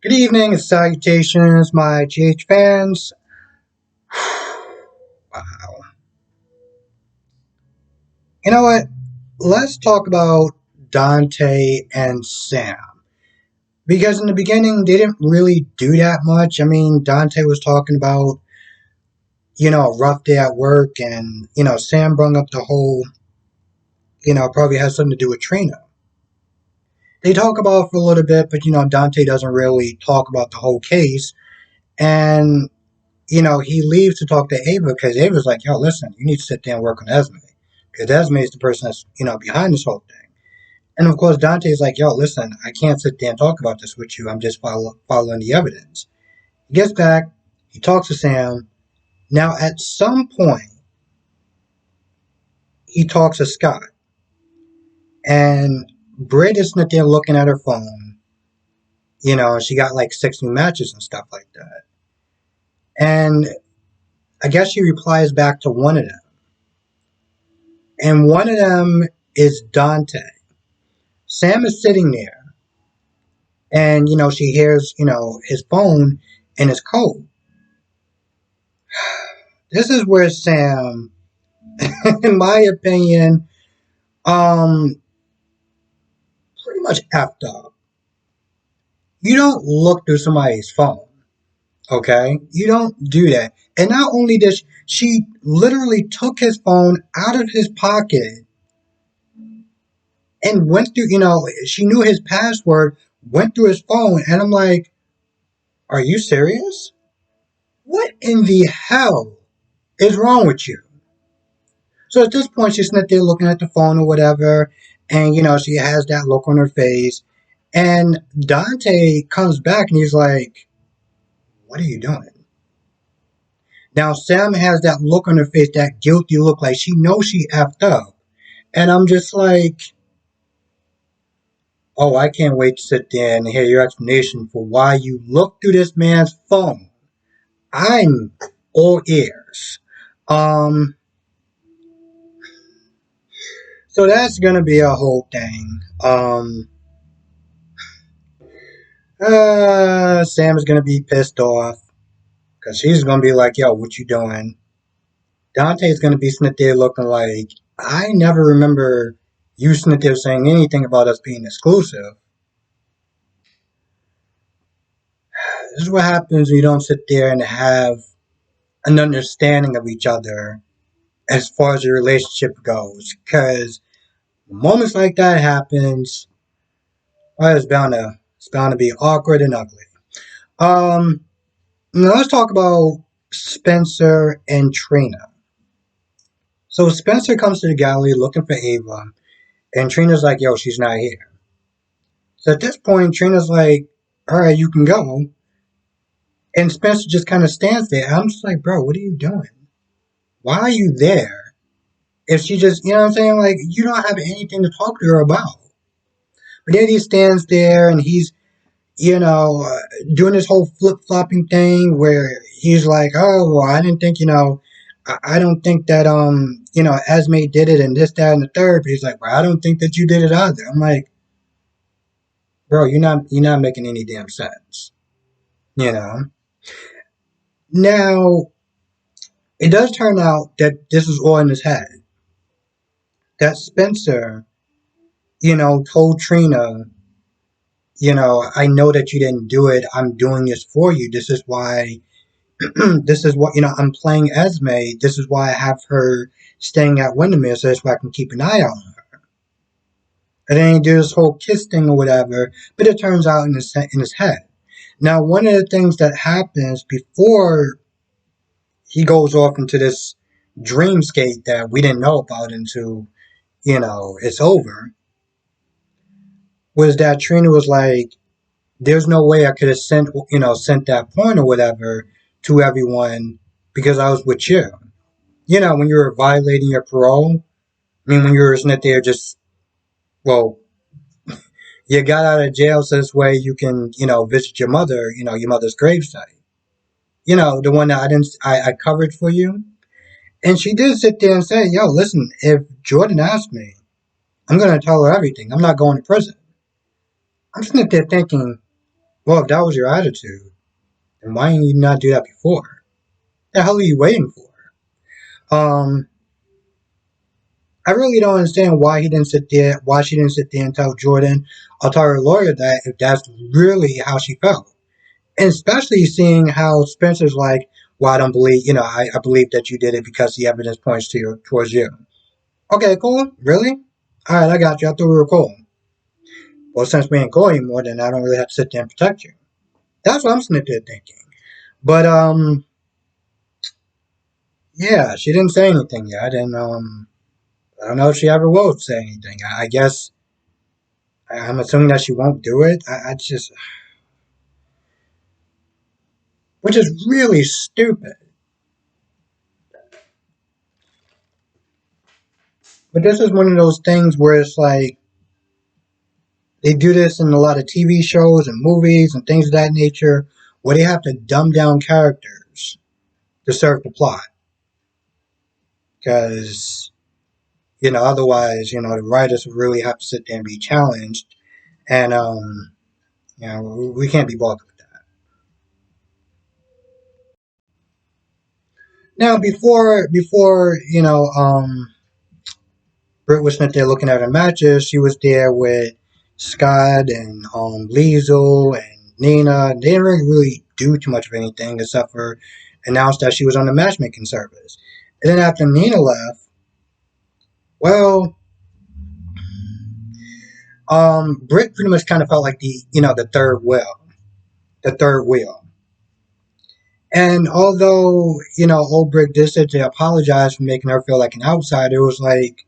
Good evening and salutations, my GH fans. Wow. You know what? Let's talk about Dante and Sam. Because in the beginning, they didn't really do that much. I mean, Dante was talking about, a rough day at work, and, Sam brought up the whole, probably has something to do with Trina. They talk about it for a little bit, but, Dante doesn't really talk about the whole case. And he leaves to talk to Ava because Ava's like, yo, listen, you need to sit down and work on Esme. Because Esme is the person that's, behind this whole thing. And of course, Dante's like, yo, listen, I can't sit there and talk about this with you. I'm just following the evidence. He gets back, he talks to Sam. Now, at some point, he talks to Scott. And Britt is sitting there looking at her phone. She got like 6 new matches and stuff like that. And I guess she replies back to one of them. And one of them is Dante. Sam is sitting there, and she hears his phone and his code. This is where Sam, in my opinion, pretty much effed up. You don't look through somebody's phone, okay? You don't do that. And not only this, she literally took his phone out of his pocket and went through, she knew his password, went through his phone, and I'm like, are you serious? What in the hell is wrong with you? So at this point, she's sitting there looking at the phone or whatever, and she has that look on her face. And Dante comes back and he's like, what are you doing? Now, Sam has that look on her face, that guilty look, like she knows she effed up. And I'm just like, oh, I can't wait to sit there and hear your explanation for why you looked through this man's phone. I'm all ears. So that's gonna be a whole thing. Sam is gonna be pissed off because she's gonna be like, "Yo, what you doing?" Dante's gonna be sitting there looking like, "I never remember you sitting there saying anything about us being exclusive." This is what happens when you don't sit there and have an understanding of each other as far as your relationship goes. Because moments like that happens, well, it's bound to be awkward and ugly. Um, Now let's talk about Spencer and Trina. So Spencer comes to the gallery looking for Ava, and Trina's like, yo, she's not here. So at this point, Trina's like, all right, you can go. And Spencer just kind of stands there. I'm just like, bro, what are you doing? Why are you there? If she just, you know what I'm saying? Like, you don't have anything to talk to her about. But then he stands there and he's, doing this whole flip flopping thing where he's like, oh, well, I didn't think, I don't think that, Esme did it and this, that, and the third. But he's like, well, I don't think that you did it either. I'm like, bro, you're not making any damn sense, you know? Now, it does turn out that this is all in his head. That Spencer, told Trina, I know that you didn't do it. I'm doing this for you. This is why, this is what, I'm playing Esme. This is why I have her staying at Windermere so that's why I can keep an eye on her. And then he did this whole kiss thing or whatever, but it turns out in his head. Now, one of the things that happens before he goes off into this dreamscape that we didn't know about until, it's over, was that Trina was like, there's no way I could have sent that point or whatever to everyone because I was with you. When you were violating your parole, I mean, when you were sitting there just, well, you got out of jail so this way you can, visit your mother, your mother's gravesite. The one that I covered for you. And she did sit there and say, yo, listen, if Jordan asked me, I'm going to tell her everything. I'm not going to prison. I'm sitting there thinking, Well, if that was your attitude, then why didn't you not do that before? The hell are you waiting for? Um, I really don't understand why he didn't sit there, why she didn't sit there and tell Jordan or tell her lawyer that if that's really how she felt. And especially seeing how Spencer's like, well, I don't believe, I believe that you did it because the evidence points to you, towards you. Okay, cool. Really? All right, I got you. I thought we were cool. Well, since we ain't cool anymore, then I don't really have to sit there and protect you. That's what I'm sitting there thinking. But yeah, she didn't say anything yet, and I don't know if she ever will say anything. I guess I'm assuming that she won't do it. I just, which is really stupid. But this is one of those things where it's like they do this in a lot of TV shows and movies and things of that nature, where they have to dumb down characters to serve the plot. Because otherwise, the writers would really have to sit there and be challenged, and we can't be bothered with that. Now, before Britt was not there looking at her matches. She was there with Scott and Liesel and Nina. They didn't really do too much of anything except for announce that she was on the matchmaking service. And then after Nina left, well, Britt pretty much kind of felt like the third wheel. And although old Britt did say to apologize for making her feel like an outsider, it was like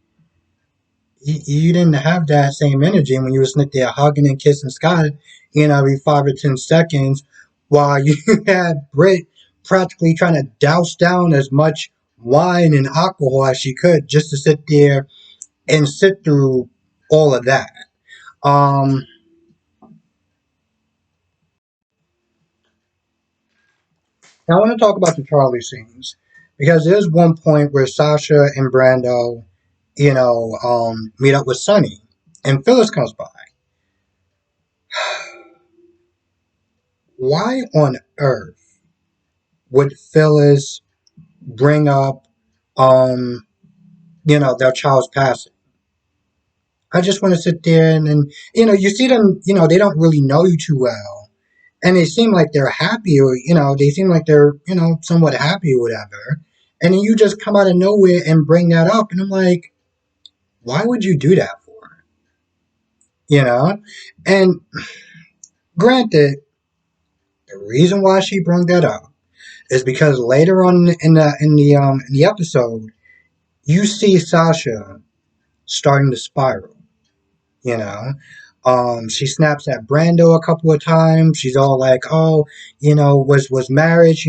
you didn't have that same energy when you were sitting there hugging and kissing Scott, every 5 or 10 seconds, while you had Britt practically trying to douse down as much wine and alcohol as she could just to sit there and sit through all of that. Um, Now I want to talk about the Charlie scenes because there's one point where Sasha and Brando, meet up with Sonny, and Phyllis comes by. Why on earth would Phyllis bring up, um, their child's passing? I just want to sit there and you see them, they don't really know you too well. And they seem like they're happy or, they seem like they're, somewhat happy or whatever. And then you just come out of nowhere and bring that up. And I'm like, why would you do that for? You know? And granted, the reason why she brought that up is because later on in the episode, you see Sasha starting to spiral. You know, she snaps at Brando a couple of times. She's all like, "Oh, was marriage,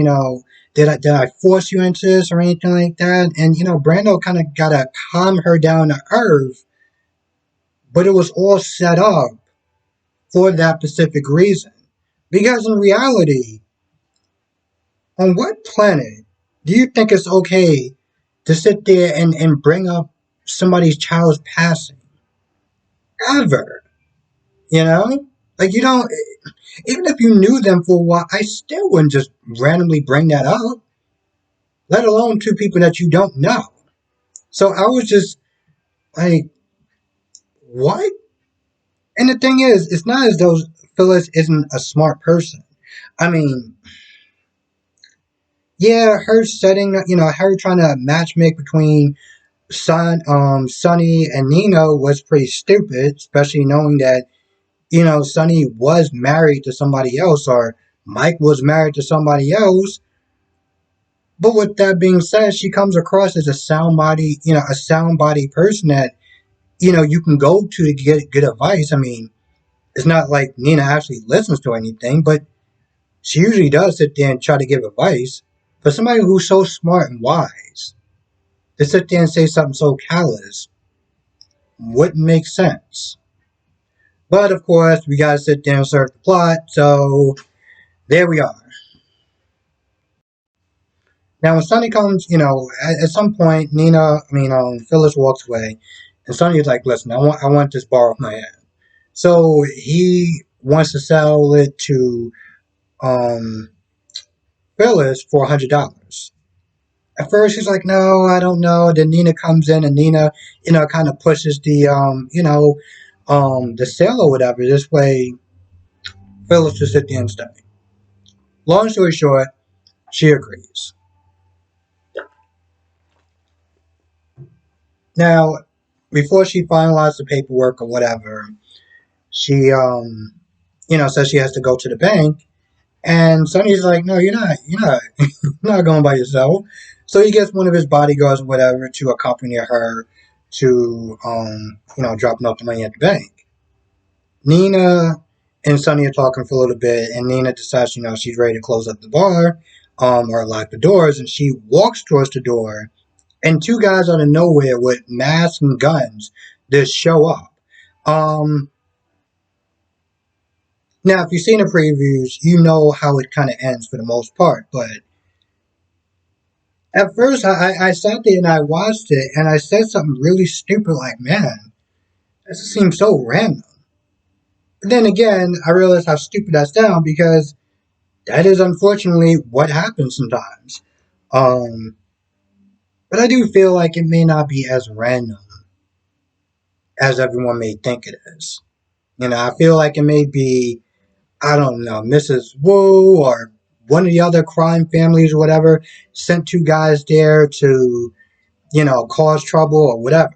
did I force you into this or anything like that?" And Brando kind of gotta calm her down to earth, but it was all set up for that specific reason. Because in reality, on what planet do you think it's okay to sit there and bring up somebody's child's passing? Ever. You know? Like, you don't, even if you knew them for a while, I still wouldn't just randomly bring that up, let alone two people that you don't know. So I was just like, what? And the thing is, it's not as though Phyllis isn't a smart person. I mean, yeah, her setting, her trying to matchmake between Sonny and Nino was pretty stupid, especially knowing that, Sonny was married to somebody else or Mike was married to somebody else. But with that being said, she comes across as a sound body person that, you can go to get good advice. I mean, it's not like Nina actually listens to anything, but she usually does sit there and try to give advice. For somebody who's so smart and wise, to sit there and say something so callous wouldn't make sense. But of course, we gotta sit there and serve the plot, so there we are. Now, when Sonny comes, at some point, Phyllis walks away, and Sonny's like, "Listen, I want this bar off my head." So he wants to sell it to um, Phyllis for $100. At first, she's like, "No, I don't know." Then Nina comes in, and Nina, kind of pushes the sale or whatever. This way, Phyllis just sit there and stay. Long story short, she agrees. Now, before she finalized the paperwork or whatever, she says she has to go to the bank. And Sonny's like, "No, you're not going by yourself." So he gets one of his bodyguards or whatever to accompany her to dropping off the money at the bank. Nina and Sonny are talking for a little bit, and Nina decides, she's ready to close up the bar, or lock the doors, and she walks towards the door, and two guys out of nowhere with masks and guns just show up. Um, Now, if you've seen the previews, you know how it kind of ends for the most part, but at first I sat there and I watched it, and I said something really stupid like, "Man, this seems so random." But then again, I realized how stupid I sound because that is unfortunately what happens sometimes. Um, but I do feel like it may not be as random as everyone may think it is. I feel like it may be, I don't know, Mrs. Wu or one of the other crime families or whatever sent two guys there to, cause trouble or whatever.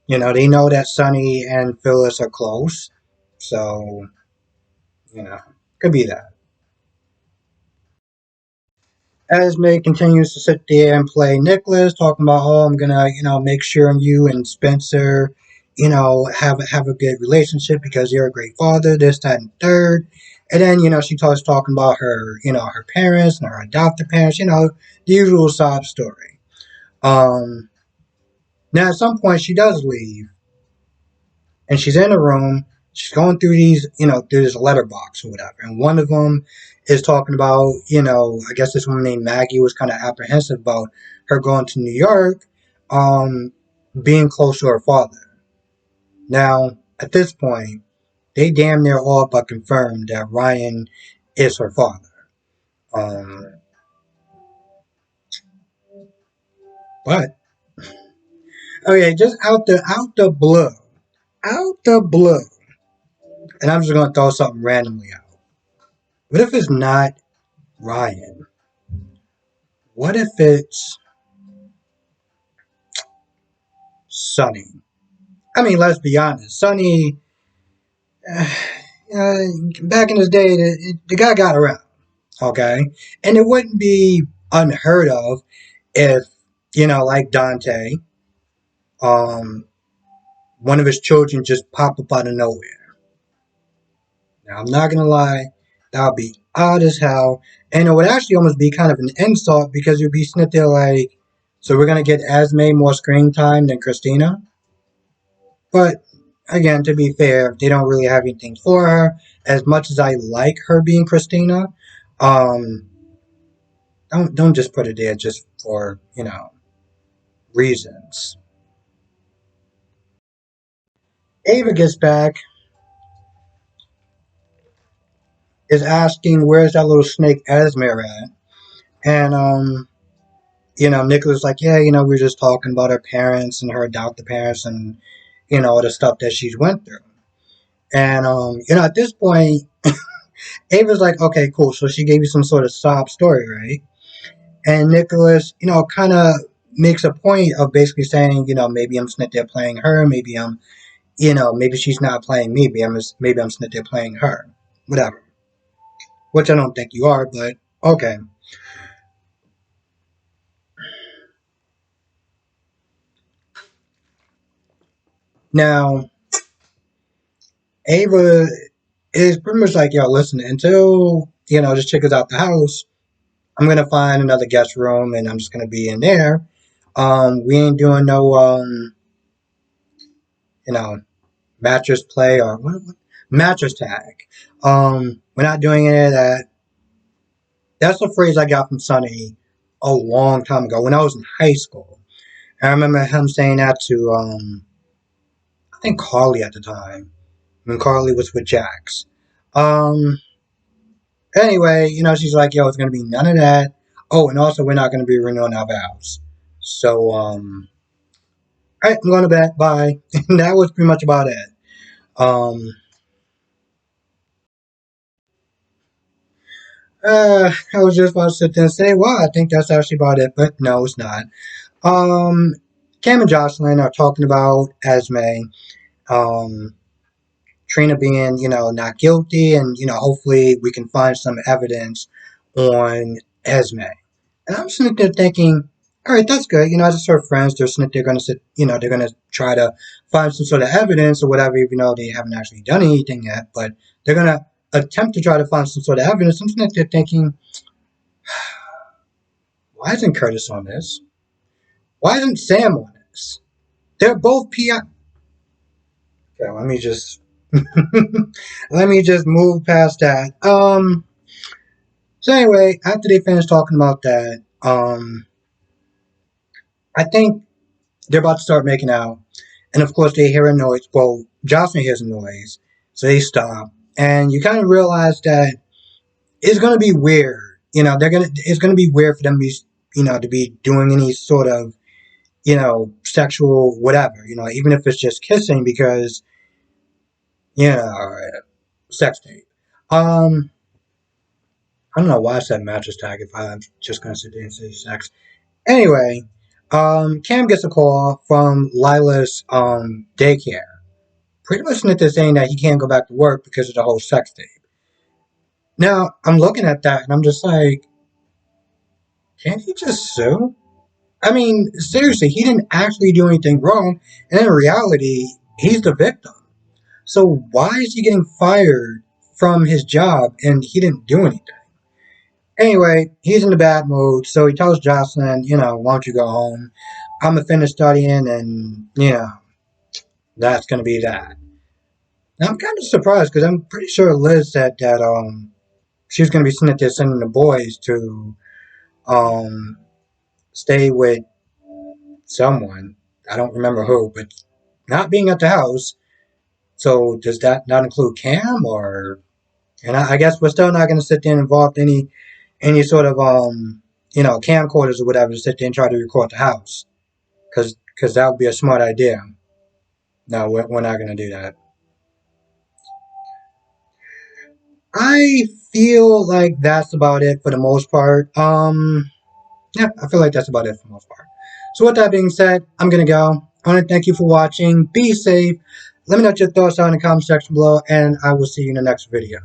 They know that Sonny and Phyllis are close. So, could be that. Esme continues to sit there and play Nicholas, talking about, "Oh, I'm gonna, make sure you and Spencer, have a good relationship because you're a great father, this, that, and third." And then, she starts talking about her parents and her adopted parents, the usual sob story. Um, Now, at some point, she does leave, and she's in a room. She's going through through this letterbox or whatever. And one of them is talking about, I guess this woman named Maggie was kind of apprehensive about her going to New York, um, being close to her father. Now, at this point, they damn near all but confirmed that Ryan is her father. Um, but okay, just out the blue, and I'm just gonna throw something randomly out. What if it's not Ryan? What if it's Sonny? I mean, let's be honest. Sonny, uh, back in his day, the guy got around, okay? And it wouldn't be unheard of if, like Dante, um, one of his children just pop up out of nowhere. Now, I'm not gonna lie, that would be odd as hell. And it would actually almost be kind of an insult because you'd be sitting there like, so we're gonna get Esme more screen time than Christina? But again, to be fair, they don't really have anything for her. As much as I like her being Christina, um, don't just put it there just for reasons. Ava gets back, is asking where's that little snake Esme at, and Nicola's like, yeah, we are just talking about her parents and her adopted parents and all the stuff that she's went through. And at this point, Ava's like, okay, cool. So she gave you some sort of sob story, right? And Nicholas, kind of makes a point of basically saying, maybe I'm sitting there playing her, maybe I'm, maybe she's not playing me, maybe I'm sitting there playing her, whatever. Which I don't think you are, but okay. Now, Ava is pretty much like, yo, listen, until, this chick is out the house, I'm going to find another guest room and I'm just going to be in there. We ain't doing no, you know, mattress play or mattress tag. We're not doing any of that. That's a phrase I got from Sonny a long time ago when I was in high school. I remember him saying that to, I think Carly at the time. when Carly was with Jax. Um, anyway, she's like, yo, it's gonna be none of that. Oh, and also we're not gonna be renewing our vows. So, all right, I'm going to bed. Bye. And that was pretty much about it. Um, I was just about to sit there and say, well, I think that's actually about it, but no, it's not. Um, Cam and Jocelyn are talking about Esme, um, Trina being, not guilty, and, hopefully we can find some evidence on Esme. And I'm sitting there thinking, all right, that's good. As just her friends, they're going to sit, they're going to try to find some sort of evidence or whatever, even though they haven't actually done anything yet. But they're going to attempt to try to find some sort of evidence. I'm sitting there thinking, why isn't Curtis on this? Why isn't Sam on this? They're both PI. Okay, let me just move past that. So anyway, after they finish talking about that, I think they're about to start making out. And of course, they hear a noise. Well, Jocelyn hears a noise. So they stop. And you kind of realize that it's going to be weird. It's going to be weird for them to be, to be doing any sort of, sexual whatever, even if it's just kissing because, you know, sex tape. Um, I don't know why I said mattress tag if I'm just going to sit there and say sex. Anyway, Cam gets a call from Lila's daycare. Pretty much Smith saying that he can't go back to work because of the whole sex tape. Now, I'm looking at that and I'm just like, can't he just sue? I mean, seriously, he didn't actually do anything wrong, and in reality, he's the victim. So why is he getting fired from his job and he didn't do anything? Anyway, he's in a bad mood, so he tells Jocelyn, why don't you go home? I'm gonna finish studying, and that's gonna be that. Now I'm kind of surprised because I'm pretty sure Liz said that she was gonna be sitting there sending the boys to um stay with someone. I don't remember who, but not being at the house. So does that not include Cam or? And I guess we're still not going to sit there and involve any sort of camcorders or whatever to sit there and try to record the house because that would be a smart idea. No, we're not going to do that. I feel like that's about it for the most part. Yeah, I feel like that's about it for the most part. So with that being said, I'm gonna go. I want to thank you for watching. Be safe. Let me know what your thoughts are in the comment section below, and I will see you in the next video.